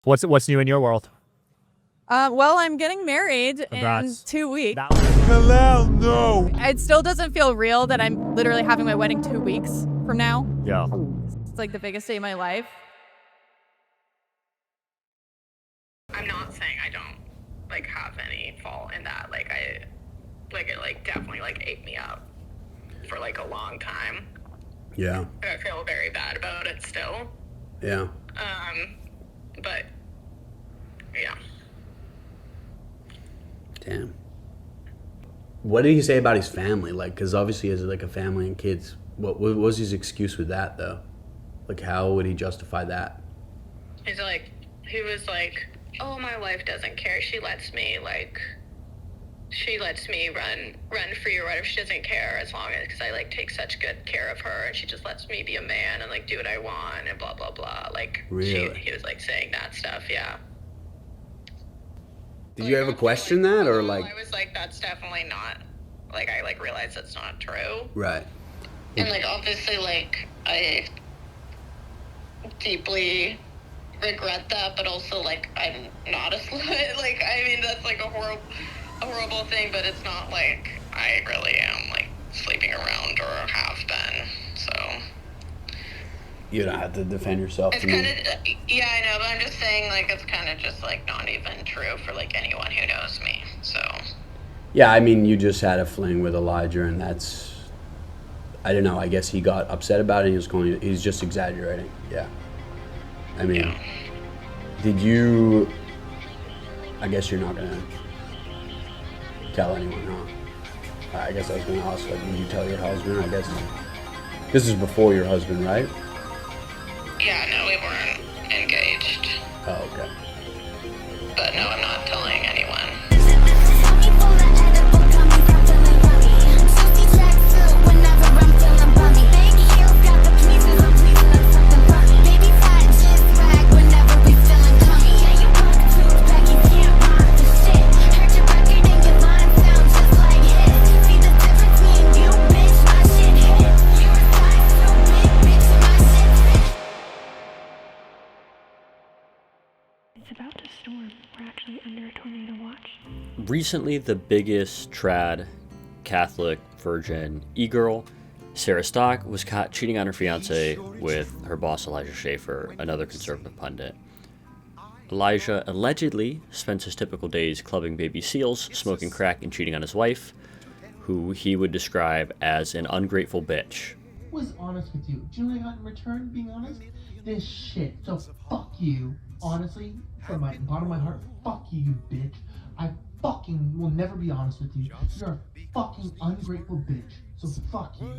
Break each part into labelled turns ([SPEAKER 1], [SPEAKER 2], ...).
[SPEAKER 1] What's new in your world?
[SPEAKER 2] Well, I'm getting married
[SPEAKER 1] Congrats.
[SPEAKER 2] in 2 weeks.
[SPEAKER 3] Hello, no.
[SPEAKER 2] It still doesn't feel real that I'm literally having my wedding 2 weeks from now.
[SPEAKER 1] Yeah.
[SPEAKER 2] It's like the biggest day of my life.
[SPEAKER 4] I'm not saying I don't like have any fault in that. Like it definitely like ate me up for like a long time.
[SPEAKER 5] Yeah.
[SPEAKER 4] I feel very bad about it still.
[SPEAKER 5] Yeah.
[SPEAKER 4] But yeah.
[SPEAKER 5] Damn. What did he say about his family? Like, because obviously he has like a family and kids. What was his excuse with that though? Like, how would he justify that?
[SPEAKER 4] He was like, oh, my wife doesn't care. She lets me run free or whatever. She doesn't care as long as, because I like take such good care of her, and she just lets me be a man and like do what I want and blah blah blah. Like,
[SPEAKER 5] really?
[SPEAKER 4] He was like saying that stuff. Yeah.
[SPEAKER 5] Did you ever question that, or like?
[SPEAKER 4] I was like, that's definitely not. Like, I like realized that's not true.
[SPEAKER 5] Right.
[SPEAKER 4] And like, obviously, like I deeply regret that, but also like I'm not a slut. Like, I mean, that's like a horrible thing, but it's not like I really am like sleeping around or have been. So
[SPEAKER 5] You don't have to defend yourself.
[SPEAKER 4] it's kind of, yeah, I know, but I'm just saying, like, it's kind of just like not even true for like anyone who knows me. So
[SPEAKER 5] Yeah, I mean, you just had a fling with Elijah, and that's, I don't know. I guess he got upset about it. And he's just exaggerating. Yeah. I mean,
[SPEAKER 4] yeah.
[SPEAKER 5] did you? I guess you're not gonna tell anyone, huh? I guess I was gonna ask, like, did you tell your husband? I guess this is before your husband, right?
[SPEAKER 4] Yeah, no, we weren't engaged.
[SPEAKER 5] Oh, okay.
[SPEAKER 4] But no, I'm not telling anyone.
[SPEAKER 6] It's about to storm. We're actually under a tornado watch.
[SPEAKER 7] Recently, the biggest trad, Catholic, virgin, e-girl, Sarah Stock, was caught cheating on her fiance with her boss Elijah Schaefer, another conservative pundit. Elijah allegedly spends his typical days clubbing baby seals, smoking crack, and cheating on his wife, who he would describe as an ungrateful bitch.
[SPEAKER 8] Was honest with you. Do you know what I got in return, being honest? This shit. So fuck you. Honestly, from my bottom of my heart, fuck you, you bitch. I fucking will never be honest with you. You're a fucking ungrateful bitch. So fuck you.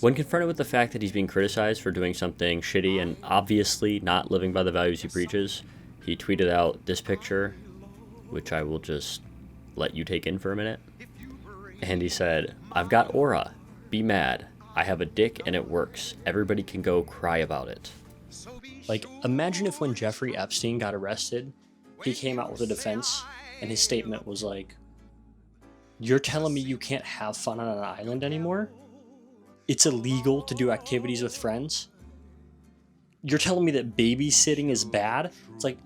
[SPEAKER 7] When confronted with the fact that he's being criticized for doing something shitty and obviously not living by the values he preaches, he tweeted out this picture, which I will just let you take in for a minute. And he said, "I've got aura. Be mad. I have a dick and it works. Everybody can go cry about it." Like, imagine if when Jeffrey Epstein got arrested, he came out with a defense, and his statement was like, "You're telling me you can't have fun on an island anymore? It's illegal to do activities with friends? You're telling me that babysitting is bad?" It's like,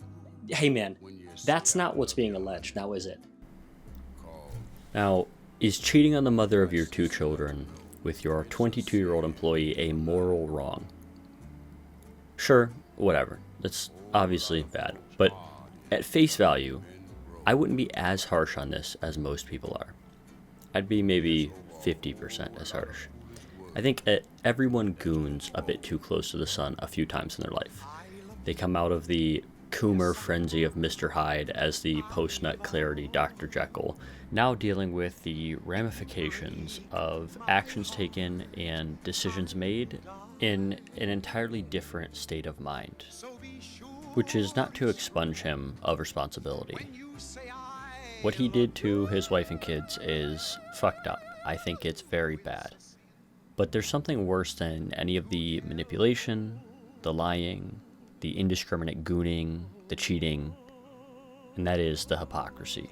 [SPEAKER 7] hey man, that's not what's being alleged, now is it? Now, is cheating on the mother of your 2 children with your 22-year-old employee a moral wrong? Sure, whatever. That's obviously bad. But at face value, I wouldn't be as harsh on this as most people are. I'd be maybe 50% as harsh. I think everyone goons a bit too close to the sun a few times in their life. They come out of the Coomer frenzy of Mr. Hyde as the post-nut clarity Dr. Jekyll, now dealing with the ramifications of actions taken and decisions made in an entirely different state of mind, which is not to expunge him of responsibility. What he did to his wife and kids is fucked up. I think it's very bad. But there's something worse than any of the manipulation, the lying, the indiscriminate gooning, the cheating, and that is the hypocrisy.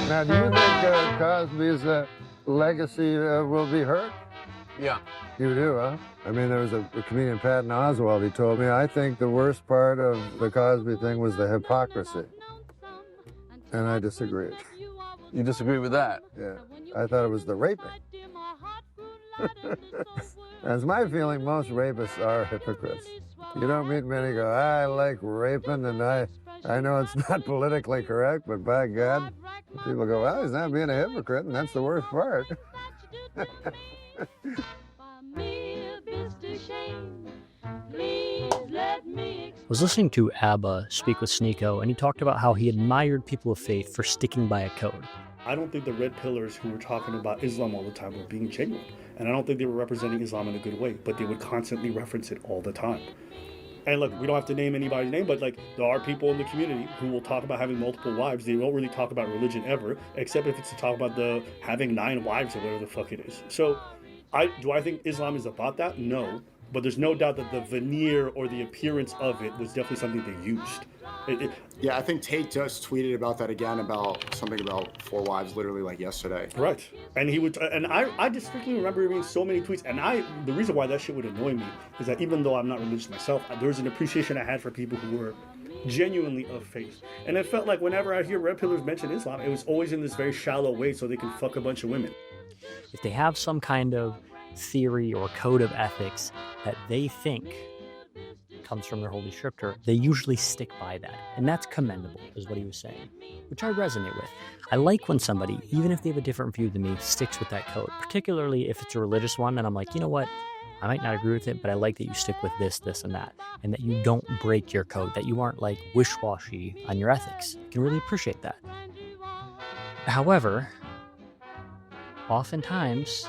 [SPEAKER 3] Now, do you think Cosby's legacy will be hurt? Yeah.
[SPEAKER 1] You do, huh? I mean, there was a comedian, Patton Oswalt, he told me, I think the worst part of the Cosby thing was the hypocrisy. And I disagreed.
[SPEAKER 3] You disagree with that?
[SPEAKER 1] Yeah. I thought it was the raping. That's my feeling. Most rapists are hypocrites. You don't meet many go, I like raping, and I know it's not politically correct, but by God, people go, well, he's not being a hypocrite, and that's the worst part.
[SPEAKER 9] I was listening to ABBA speak with Sneeko, and he talked about how he admired people of faith for sticking by a code.
[SPEAKER 10] I don't think the red pillars who were talking about Islam all the time were being genuine. And I don't think they were representing Islam in a good way, but they would constantly reference it all the time. And look, we don't have to name anybody's name, but like there are people in the community who will talk about having multiple wives. They don't really talk about religion ever, except if it's to talk about the having 9 wives or whatever the fuck it is. So do I think Islam is about that? No. But there's no doubt that the veneer or the appearance of it was definitely something they used.
[SPEAKER 11] Yeah, I think Tate just tweeted about that again, about something about 4 wives, literally like yesterday.
[SPEAKER 10] Right. And he would, and I distinctly remember reading so many tweets. And the reason why that shit would annoy me is that even though I'm not religious myself, there's an appreciation I had for people who were genuinely of faith. And it felt like whenever I hear red pillars mention Islam, it was always in this very shallow way so they can fuck a bunch of women.
[SPEAKER 9] If they have some kind of theory or code of ethics that they think comes from their holy scripture, they usually stick by that. And that's commendable, is what he was saying, which I resonate with. I like when somebody, even if they have a different view than me, sticks with that code, particularly if it's a religious one, and I'm like, you know what? I might not agree with it, but I like that you stick with this, this, and that, and that you don't break your code, that you aren't like wish-washy on your ethics. I can really appreciate that. However, oftentimes,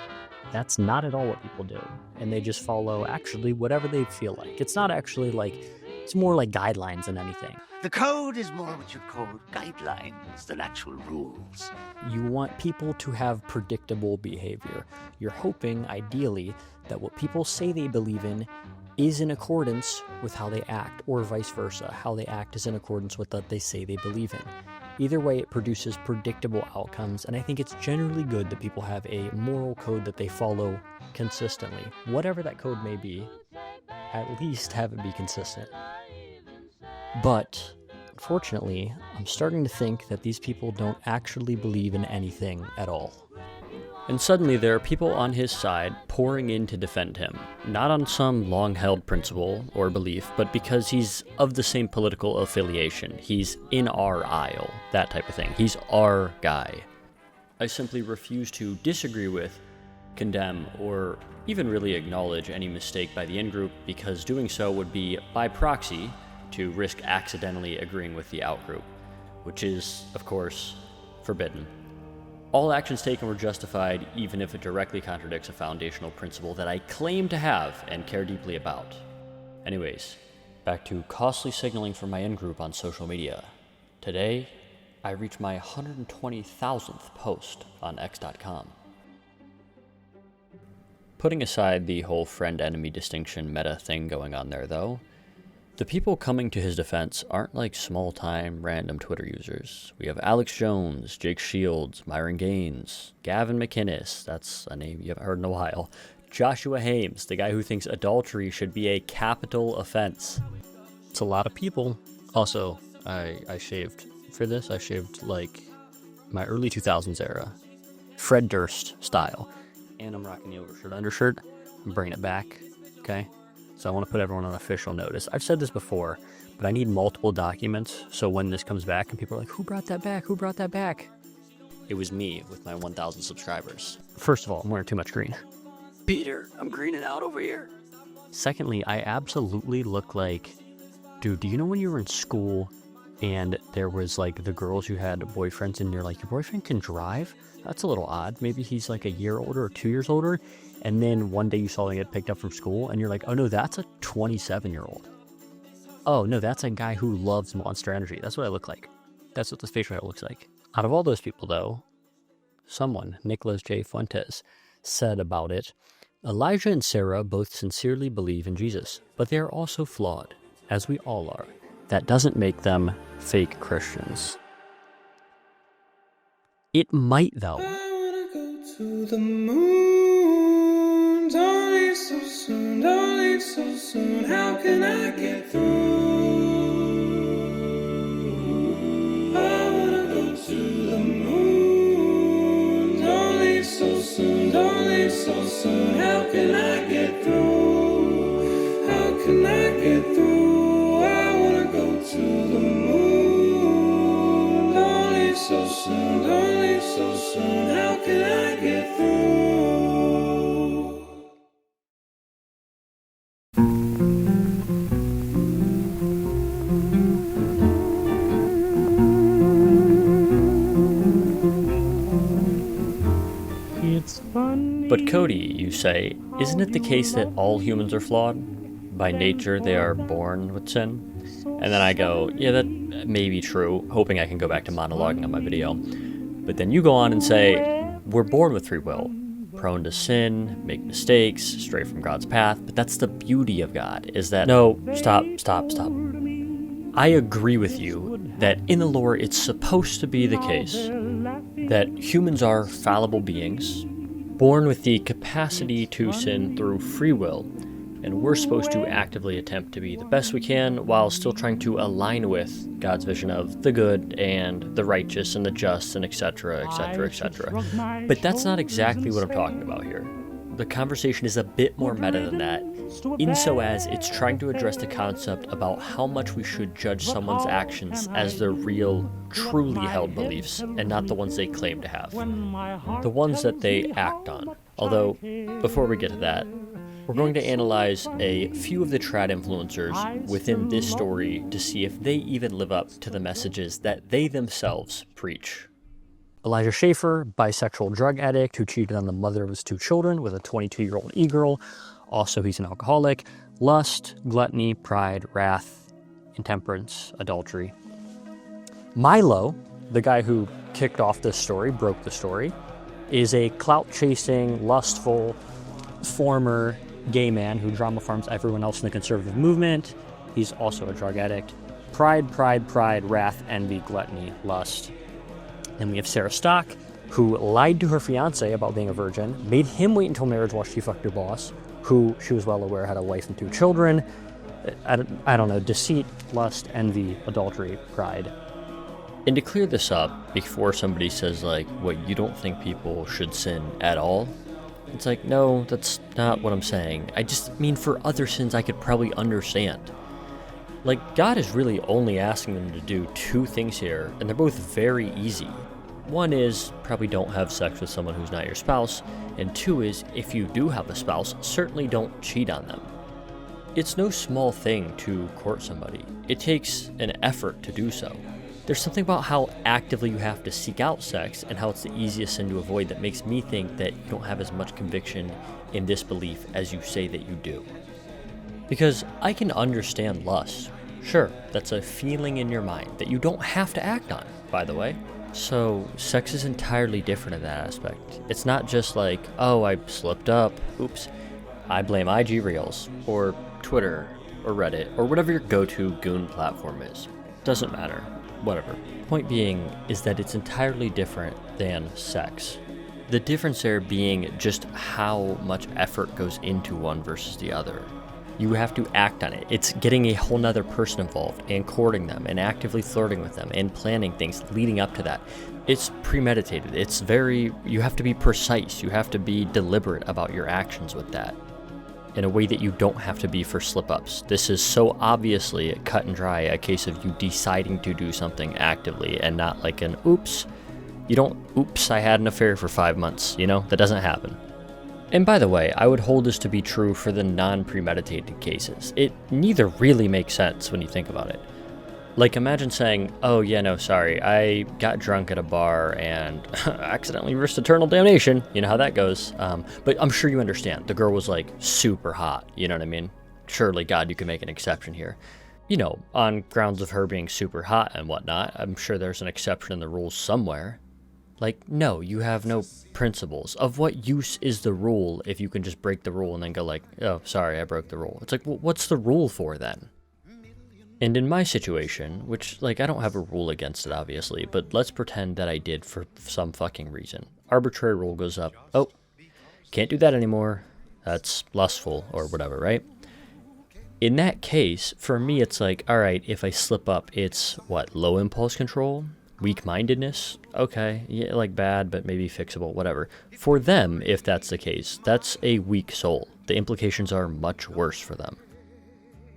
[SPEAKER 9] that's not at all what people do. And they just follow actually whatever they feel like. It's not actually like, it's more like guidelines than anything.
[SPEAKER 12] The code is more what you call guidelines than actual rules.
[SPEAKER 9] You want people to have predictable behavior. You're hoping, ideally, that what people say they believe in is in accordance with how they act, or vice versa. How they act is in accordance with what they say they believe in. Either way, it produces predictable outcomes, and I think it's generally good that people have a moral code that they follow consistently. Whatever that code may be, at least have it be consistent. But, unfortunately, I'm starting to think that these people don't actually believe in anything at all.
[SPEAKER 7] And suddenly there are people on his side pouring in to defend him, not on some long-held principle or belief, but because he's of the same political affiliation. He's in our aisle, that type of thing. He's our guy. I simply refuse to disagree with, condemn, or even really acknowledge any mistake by the in-group, because doing so would be, by proxy, to risk accidentally agreeing with the out-group, which is, of course, forbidden. All actions taken were justified, even if it directly contradicts a foundational principle that I claim to have and care deeply about. Anyways, back to costly signaling for my in-group on social media. Today, I reached my 120,000th post on x.com. Putting aside the whole friend-enemy distinction meta thing going on there, though, the people coming to his defense aren't like small-time random Twitter users. We have Alex Jones, Jake Shields, Myron Gaines, Gavin McInnes, that's a name you haven't heard in a while, Joshua Hames, the guy who thinks adultery should be a capital offense.
[SPEAKER 9] It's a lot of people. Also, I shaved for this. I shaved like my early 2000s era, Fred Durst style. And I'm rocking the overshirt undershirt. I'm bringing it back, okay? So I want to put everyone on official notice. I've said this before, but I need multiple documents, so when this comes back and people are like, who brought that back? Who brought that back?
[SPEAKER 7] It was me with my 1,000 subscribers.
[SPEAKER 9] First of all, I'm wearing too much green.
[SPEAKER 12] Peter, I'm greening out over here.
[SPEAKER 9] Secondly, I absolutely look like, dude, do you know when you were in school and there was like the girls who had boyfriends and you're like, your boyfriend can drive? That's a little odd. Maybe he's like a year older or 2 years older. And then one day you saw him get picked up from school and you're like, oh no, that's a 27-year-old. Oh no, that's a guy who loves Monster Energy. That's what I look like. That's what this facial hair looks like. Out of all those people though, someone, Nicholas J. Fuentes, said about it, Elijah and Sarah both sincerely believe in Jesus, but they are also flawed, as we all are. That doesn't make them fake Christians. It might though.
[SPEAKER 3] I wanna go to the moon.
[SPEAKER 13] Don't leave so soon, don't leave so soon. How can I get through? I wanna go to the moon. Don't leave so soon, don't leave so soon. How can I get through? How can I get through? I wanna go to the moon. Don't leave so soon, don't leave so soon. How can I get through?
[SPEAKER 7] But Cody, you say, isn't it the case that all humans are flawed? By nature, they are born with sin? And then I go, yeah, that may be true, hoping I can go back to monologuing on my video. But then you go on and say, we're born with free will, prone to sin, make mistakes, stray from God's path, but that's the beauty of God, is that, no, stop. I agree with you that in the lore it's supposed to be the case that humans are fallible beings, born with the capacity to sin through free will, and we're supposed to actively attempt to be the best we can while still trying to align with God's vision of the good and the righteous and the just and etc., etc., etc. But that's not exactly what I'm talking about here. The conversation is a bit more meta than that, inso as it's trying to address the concept about how much we should judge someone's actions as their real, truly held beliefs, and not the ones they claim to have. The ones that they act on. Although, before we get to that, we're going to analyze a few of the trad influencers within this story to see if they even live up to the messages that they themselves preach.
[SPEAKER 9] Elijah Schaefer, bisexual drug addict who cheated on the mother of his 2 children with a 22-year-old e-girl. Also, he's an alcoholic. Lust, gluttony, pride, wrath, intemperance, adultery. Milo, the guy who kicked off this story, broke the story, is a clout-chasing, lustful, former gay man who drama farms everyone else in the conservative movement. He's also a drug addict. Pride, wrath, envy, gluttony, lust. Then we have Sarah Stock, who lied to her fiancé about being a virgin, made him wait until marriage while she fucked her boss, who she was well aware had a wife and 2 children. I don't know, deceit, lust, envy, adultery, pride.
[SPEAKER 7] And to clear this up, before somebody says, like, what, you don't think people should sin at all? It's like, no, that's not what I'm saying. I just mean for other sins I could probably understand. Like, God is really only asking them to do 2 things here, and they're both very easy. One is, probably don't have sex with someone who's not your spouse, and 2 is, if you do have a spouse, certainly don't cheat on them. It's no small thing to court somebody. It takes an effort to do so. There's something about how actively you have to seek out sex and how it's the easiest sin to avoid that makes me think that you don't have as much conviction in this belief as you say that you do. Because I can understand lust. Sure, that's a feeling in your mind that you don't have to act on, by the way. So, sex is entirely different in that aspect. It's not just like, oh, I slipped up, oops. I blame IG Reels, or Twitter, or Reddit, or whatever your go-to goon platform is. Doesn't matter. Whatever. Point being is that it's entirely different than sex. The difference there being just how much effort goes into one versus the other. You have to act on it. It's getting a whole nother person involved and courting them and actively flirting with them and planning things leading up to that. It's premeditated. It's you have to be precise. You have to be deliberate about your actions with that in a way that you don't have to be for slip-ups. This is so obviously cut and dry a case of you deciding to do something actively and not like an oops. You don't, oops, I had an affair for 5 months. You know, that doesn't happen. And by the way, I would hold this to be true for the non-premeditated cases. It neither really makes sense when you think about it. Like, imagine saying, oh yeah, no, sorry, I got drunk at a bar and accidentally risked eternal damnation. You know how that goes. But I'm sure you understand. The girl was like super hot, you know what I mean? Surely, God, you can make an exception here. You know, on grounds of her being super hot and whatnot, I'm sure there's an exception in the rules somewhere. Like, no, you have no principles. Of what use is the rule if you can just break the rule and then go like, oh, sorry, I broke the rule. It's like, well, what's the rule for then? And in my situation, which, like, I don't have a rule against it, obviously, but let's pretend that I did for some fucking reason. Arbitrary rule goes up. Oh, can't do that anymore. That's lustful or whatever, right? In that case, for me, it's like, all right, if I slip up, it's what? Low impulse control? Weak-mindedness? Okay, yeah, like bad, but maybe fixable, whatever. For them, if that's the case, that's a weak soul. The implications are much worse for them.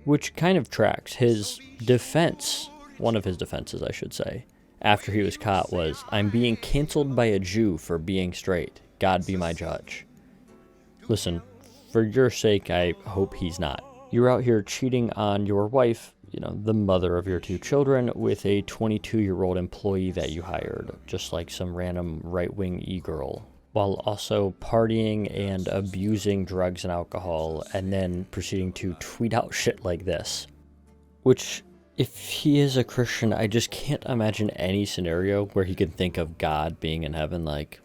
[SPEAKER 7] Which kind of tracks. His defense, one of his defenses, I should say, after he was caught was, I'm being canceled by a Jew for being straight. God be my judge. Listen, for your sake, I hope he's not. You're out here cheating on your wife, the mother of your 2 children, with a 22-year-old employee that you hired, just like some random right-wing e-girl, while also partying and abusing drugs and alcohol, and then proceeding to tweet out shit like this. Which, if he is a Christian, I just can't imagine any scenario where he can think of God being in heaven like,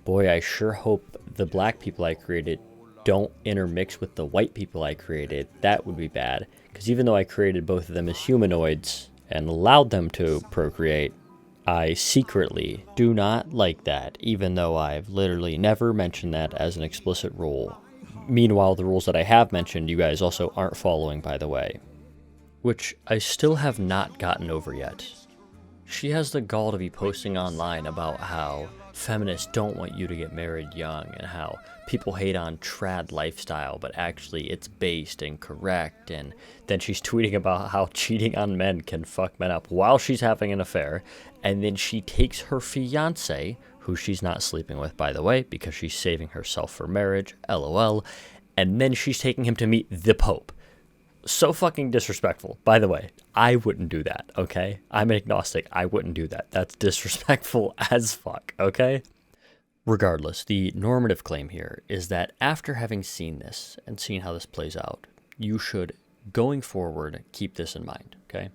[SPEAKER 7] boy, I sure hope the black people I created don't intermix with the white people I created. That would be bad. Because even though I created both of them as humanoids and allowed them to procreate, I secretly do not like that, even though I've literally never mentioned that as an explicit rule. Meanwhile, the rules that I have mentioned, you guys also aren't following, by the way. Which I still have not gotten over yet. She has the gall to be posting online about how feminists don't want you to get married young and how people hate on trad lifestyle, but actually it's based and correct. And then she's tweeting about how cheating on men can fuck men up while she's having an affair. And then she takes her fiance, who she's not sleeping with, by the way, because she's saving herself for marriage, LOL. And then she's taking him to meet the Pope. So fucking disrespectful. By the way, I wouldn't do that, okay? I'm agnostic. I wouldn't do that. That's disrespectful as fuck, okay? Regardless, the normative claim here is that after having seen this and seen how this plays out, you should, going forward, keep this in mind, okay?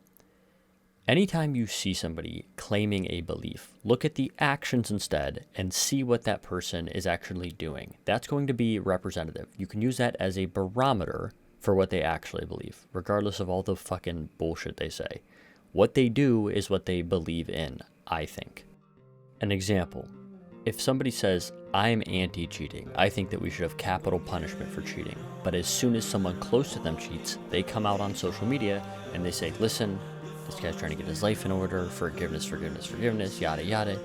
[SPEAKER 7] Anytime you see somebody claiming a belief, look at the actions instead and see what that person is actually doing. That's going to be representative. You can use that as a barometer for what they actually believe, regardless of all the fucking bullshit they say. What they do is what they believe in, I think. An example, if somebody says, I'm anti-cheating, I think that we should have capital punishment for cheating, but as soon as someone close to them cheats, they come out on social media and they say, listen, this guy's trying to get his life in order, forgiveness, yada yada.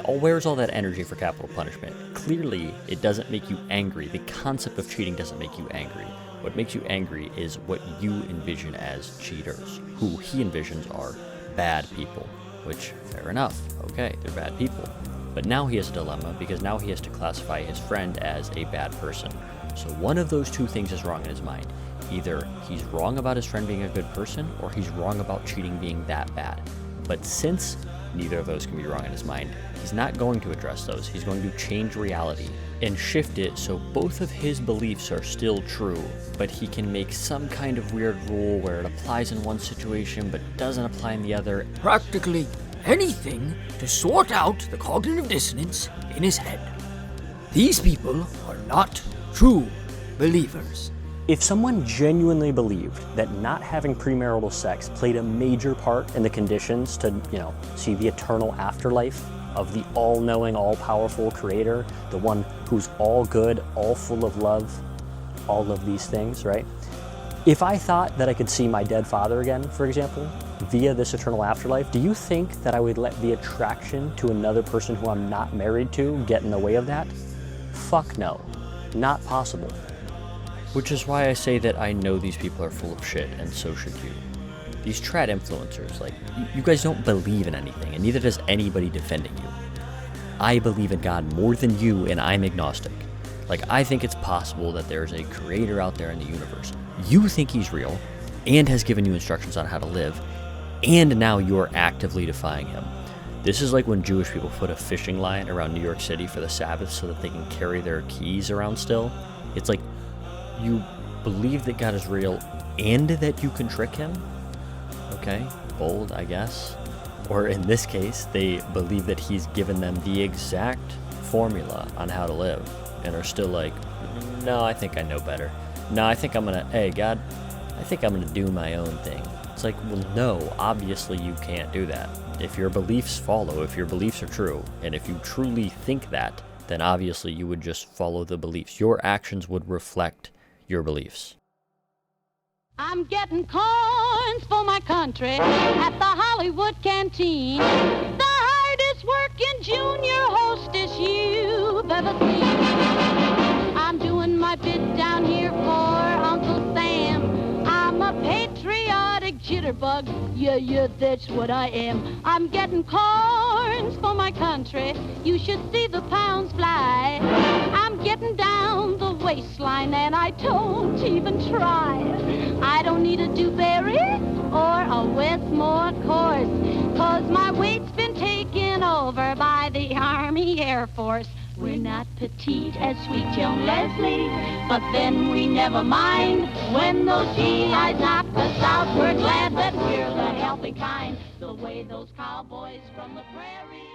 [SPEAKER 7] Where's all that energy for capital punishment? Clearly, it doesn't make you angry. The concept of cheating doesn't make you angry. What makes you angry is what you envision as cheaters, who he envisions are bad people, which, fair enough, okay, they're bad people. But now he has a dilemma, because now he has to classify his friend as a bad person. So one of those two things is wrong in his mind. Either he's wrong about his friend being a good person, or he's wrong about cheating being that bad. But since neither of those can be wrong in his mind, he's not going to address those. He's going to change reality and shift it so both of his beliefs are still true, but he can make some kind of weird rule where it applies in one situation but doesn't apply in the other.
[SPEAKER 14] Practically anything to sort out the cognitive dissonance in his head. These people are not true believers.
[SPEAKER 9] If someone genuinely believed that not having premarital sex played a major part in the conditions to, see the eternal afterlife of the all-knowing, all-powerful creator, the one who's all good, all full of love, all of these things, right? If I thought that I could see my dead father again, for example, via this eternal afterlife, do you think that I would let the attraction to another person who I'm not married to get in the way of that? Fuck no. Not possible.
[SPEAKER 7] Which is why I say that I know these people are full of shit, and so should you. These trad influencers, you guys don't believe in anything, and neither does anybody defending you. I believe in God more than you, and I'm agnostic. I think it's possible that there's a creator out there in the universe. You think he's real, and has given you instructions on how to live, and now you're actively defying him. This is like when Jewish people put a fishing line around New York City for the Sabbath so that they can carry their keys around still. It's like, you believe that God is real and that you can trick him? Okay, bold, I guess. Or in this case, they believe that he's given them the exact formula on how to live and are still like, no, I think I know better. No, I think hey, God, I think I'm gonna do my own thing. It's like, well, no, obviously you can't do that. If your beliefs follow, if your beliefs are true, and if you truly think that, then obviously you would just follow the beliefs. Your actions would reflect your beliefs.
[SPEAKER 15] I'm getting corns for my country at the Hollywood Canteen. The hardest working junior hostess you've ever seen. I'm doing my bit down here for Uncle Sam. I'm a patriotic jitterbug. Yeah, that's what I am. I'm getting corns for my country. You should see the pounds fly. I'm getting down the waistline and I don't even try. I don't need a Dewberry or a Westmore course, 'cause my weight's been taken over by the Army Air Force. We're not petite as sweet young Leslie, but then we never mind. When those GIs knock us out, we're glad that we're the healthy kind. The way those cowboys from the prairie